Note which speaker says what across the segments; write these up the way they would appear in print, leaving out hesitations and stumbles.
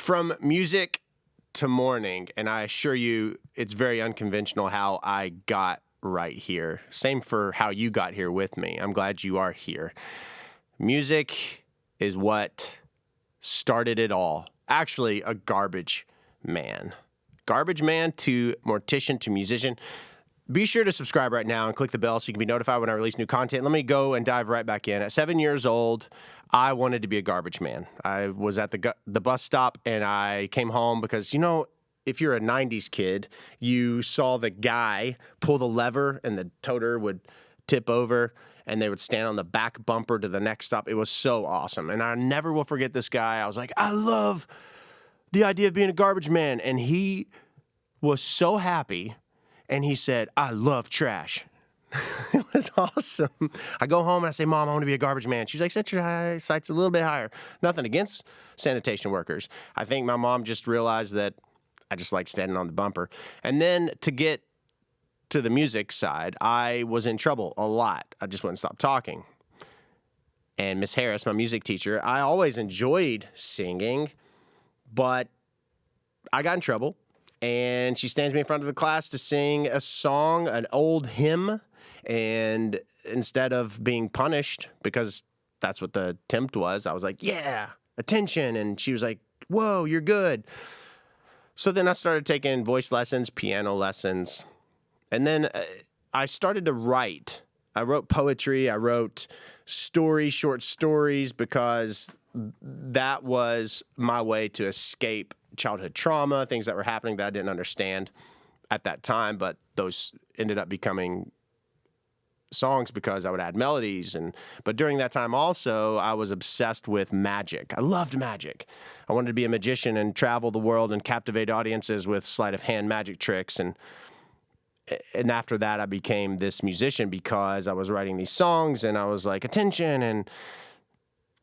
Speaker 1: From music to mourning, and I assure you it's very unconventional how I got right here. Same for how you got here with me. I'm glad you are here. Music is what started it all. Actually, a garbage man. Garbage man to mortician to musician. Be sure to subscribe right now and click the bell so you can be notified when I release new content. Let me go and dive right back in. At 7 years old, I wanted to be a garbage man. I was at the bus stop and I came home because, you know, if you're a 90s kid, you saw the guy pull the lever and the toter would tip over and they would stand on the back bumper to the next stop. It was so awesome. And I never will forget this guy. I was like, I love the idea of being a garbage man. And he was so happy. And he said, I love trash. It was awesome. I go home and I say, Mom, I want to be a garbage man. She's like, set your sights a little bit higher. Nothing against sanitation workers. I think my mom just realized that I just like standing on the bumper. And then to get to the music side, I was in trouble a lot. I just wouldn't stop talking. And Miss Harris, my music teacher, I always enjoyed singing, but I got in trouble. And she stands me in front of the class to sing a song, an old hymn. And instead of being punished, because that's what the attempt was, I was like, yeah, attention. And she was like, whoa, you're good. So then I started taking voice lessons, piano lessons. And then I started to write. I wrote poetry. I wrote stories, short stories, because that was my way to escape childhood trauma, things that were happening that I didn't understand at that time, but those ended up becoming songs because I would add melodies. But during that time also, I was obsessed with magic. I loved magic. I wanted to be a magician and travel the world and captivate audiences with sleight of hand magic tricks. And after that, I became this musician because I was writing these songs and I was like, attention, and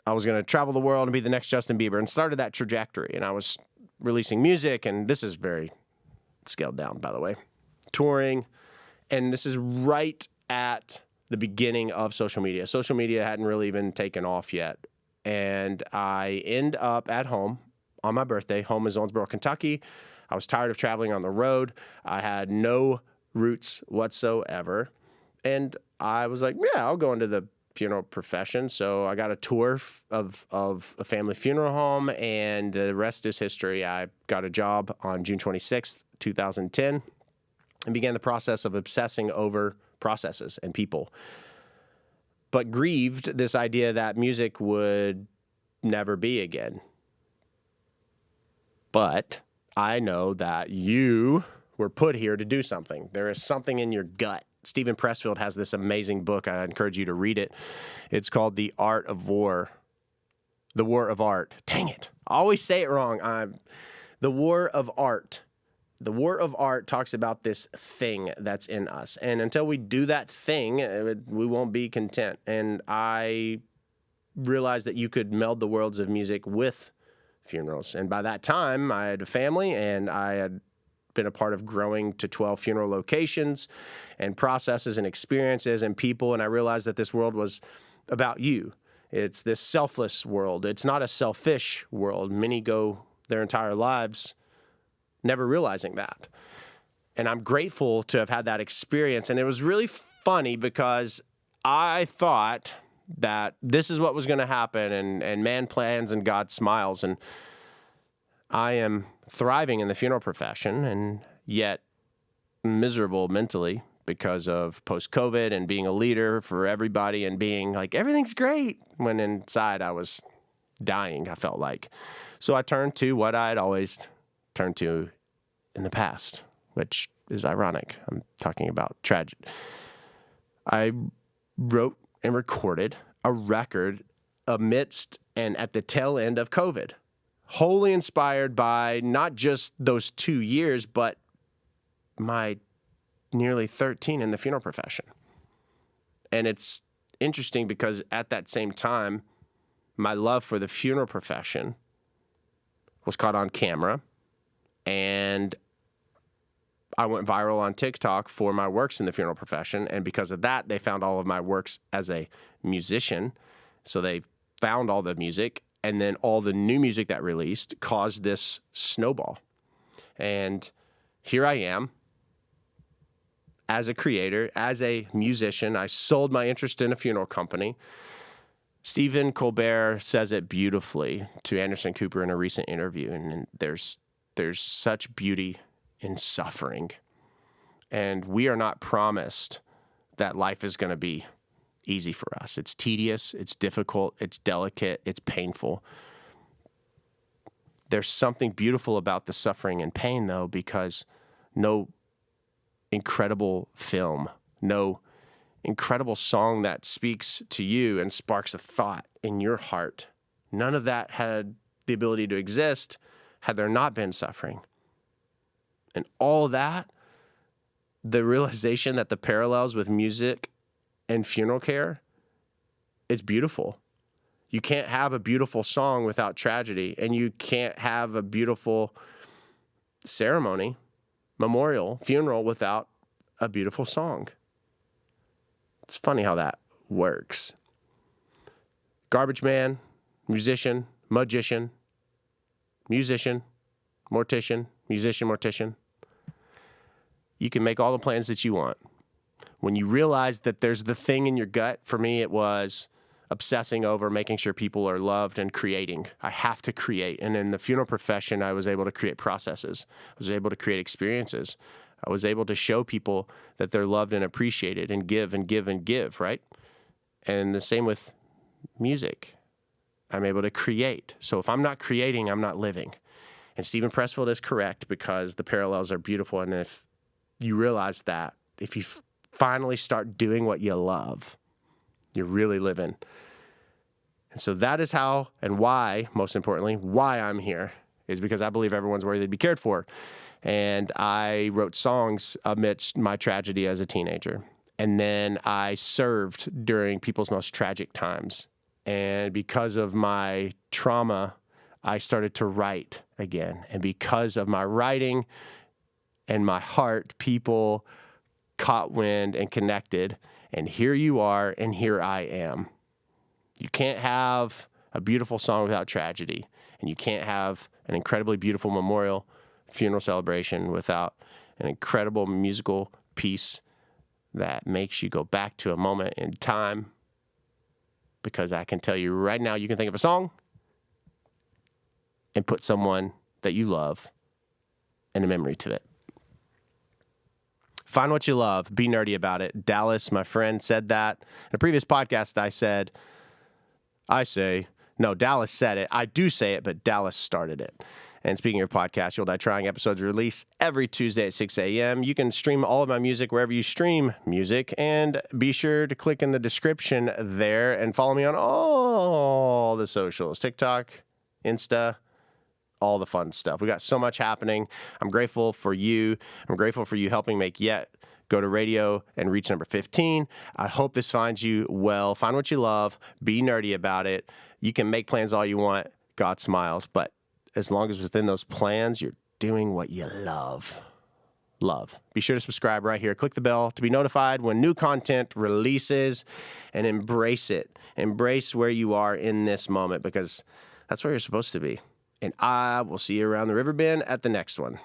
Speaker 1: I was going to travel the world and be the next Justin Bieber, and started that trajectory. And I was releasing music, and this is very scaled down, by the way, touring. And this is right at the beginning of social media. Social media hadn't really even taken off yet. And I end up at home on my birthday. Home is Owensboro, Kentucky. I was tired of traveling on the road. I had no roots whatsoever. And I was like, yeah, I'll go into the funeral profession. So I got a tour of a family funeral home, and the rest is history. I got a job on June 26th, 2010, and began the process of obsessing over processes and people, but grieved this idea that music would never be again. But I know that you were put here to do something. There is something in your gut. Stephen Pressfield has this amazing book. I encourage you to read it. It's called The Art of War. The War of Art. Dang it. I always say it wrong. The War of Art. The War of Art talks about this thing that's in us. And until we do that thing, we won't be content. And I realized that you could meld the worlds of music with funerals. And by that time, I had a family, and I had been a part of growing to 12 funeral locations and processes and experiences and people. And I realized that this world was about you. It's this selfless world. It's not a selfish world. Many go their entire lives never realizing that. And I'm grateful to have had that experience. And it was really funny because I thought that this is what was going to happen, and man plans and God smiles. And I am thriving in the funeral profession, and yet miserable mentally because of post-COVID and being a leader for everybody and being like, everything's great, when inside I was dying, I felt like. So I turned to what I had always turned to in the past, which is ironic. I'm talking about tragic. I wrote and recorded a record amidst and at the tail end of COVID, wholly inspired by not just those 2 years, but my nearly 13 in the funeral profession. And it's interesting because at that same time, my love for the funeral profession was caught on camera, and I went viral on TikTok for my works in the funeral profession. And because of that, they found all of my works as a musician. So they found all the music And then all the new music that released caused this snowball. And here I am as a creator, as a musician. I sold my interest in a funeral company. Stephen Colbert says it beautifully to Anderson Cooper in a recent interview. And there's such beauty in suffering. And we are not promised that life is going to be easy for us. It's tedious, it's difficult, it's delicate, it's painful. There's something beautiful about the suffering and pain, though, because no incredible film, no incredible song that speaks to you and sparks a thought in your heart, none of that had the ability to exist had there not been suffering. And all that, the realization that the parallels with music and funeral care, it's beautiful. You can't have a beautiful song without tragedy, and you can't have a beautiful ceremony, memorial, funeral without a beautiful song. It's funny how that works. Garbage man, musician, magician, musician, mortician, musician, mortician. You can make all the plans that you want. When you realize that there's the thing in your gut, for me, it was obsessing over making sure people are loved and creating. I have to create. And in the funeral profession, I was able to create processes. I was able to create experiences. I was able to show people that they're loved and appreciated and give and give and give, right? And the same with music. I'm able to create. So if I'm not creating, I'm not living. And Stephen Pressfield is correct because the parallels are beautiful. And if you realize that, if you finally start doing what you love, you're really living. And so that is how and why, most importantly, why I'm here is because I believe everyone's worthy to be cared for. And I wrote songs amidst my tragedy as a teenager. And then I served during people's most tragic times. And because of my trauma, I started to write again. And because of my writing and my heart, people caught wind and connected. And here you are, and here I am. You can't have a beautiful song without tragedy. And you can't have an incredibly beautiful memorial funeral celebration without an incredible musical piece that makes you go back to a moment in time. Because I can tell you right now, you can think of a song and put someone that you love and a memory to it. Find what you love. Be nerdy about it. Dallas, my friend, said that. In a previous podcast, Dallas said it. I do say it, but Dallas started it. And speaking of podcasts, You'll Die Trying episodes release every Tuesday at 6 a.m. You can stream all of my music wherever you stream music. And be sure to click in the description there and follow me on all the socials. TikTok, Insta, all the fun stuff. We got so much happening. I'm grateful for you. I'm grateful for you helping make Yet go to radio and reach number 15. I hope this finds you well. Find what you love. Be nerdy about it. You can make plans all you want. God smiles. But as long as within those plans, you're doing what you love. Be sure to subscribe right here. Click the bell to be notified when new content releases, and embrace it. Embrace where you are in this moment, because that's where you're supposed to be. And I will see you around the river bend at the next one.